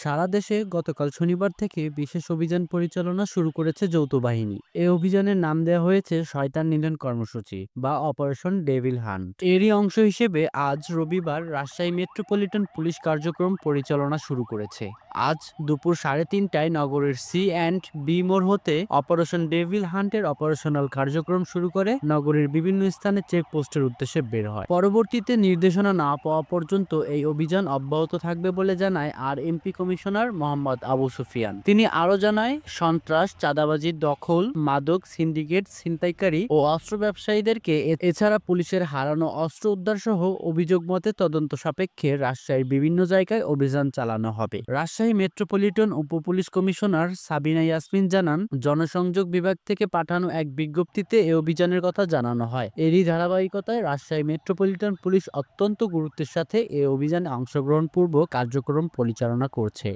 সারা দেশে গতকাল শনিবার থেকে বিশেষ অভিযান পরিচালনা শুরু করেছে যৌথ বাহিনী। এই অভিযানের নাম দেওয়া হয়েছে শয়তান নিধন কর্মসূচি বা অপারেশন ডেভিল হান্ট। এরই অংশ হিসেবে আজ রবিবার রাজশাহী মেট্রোপলিটন পুলিশ কার্যক্রম পরিচালনা শুরু করেছে। আজ দুপুর 3:30টায় নগরের সি অ্যান্ড বি মোড় হতে অপারেশন ডেভিল হান্টের অপারেশনাল কার্যক্রম শুরু করে নগরীর বিভিন্ন স্থানে চেকপোস্টের উদ্দেশ্যে বের হয়। পরবর্তীতে নির্দেশনা না পাওয়া পর্যন্ত এই অভিযান অব্যাহত থাকবে বলে জানায় আর এমপি কমিশনার মোহাম্মদ আবু সুফিয়ান। তিনি আরো জানায়, সন্ত্রাস, চাঁদাবাজি, দখল, মাদক, সিন্ডিকেট, ছিনতাইকারী ও অস্ত্র ব্যবসায়ীদেরকে এছাড়া পুলিশের হারানো অস্ত্র উদ্ধার সহ অভিযোগ মতে তদন্ত সাপেক্ষে রাজশাহীর বিভিন্ন জায়গায় অভিযান চালানো হবে। রাজশাহী মেট্রোপলিটন উপ-পুলিশ কমিশনার সাবিনা ইয়াসমিন জানান, জনসংযোগ বিভাগ থেকে পাঠানো এক বিজ্ঞপ্তিতে এ অভিযানের কথা জানানো হয়। এরই ধারাবাহিকতায় রাজশাহী মেট্রোপলিটন পুলিশ অত্যন্ত গুরুত্বের সাথে এ অভিযানে অংশগ্রহণপূর্বক কার্যক্রম পরিচালনা করছে।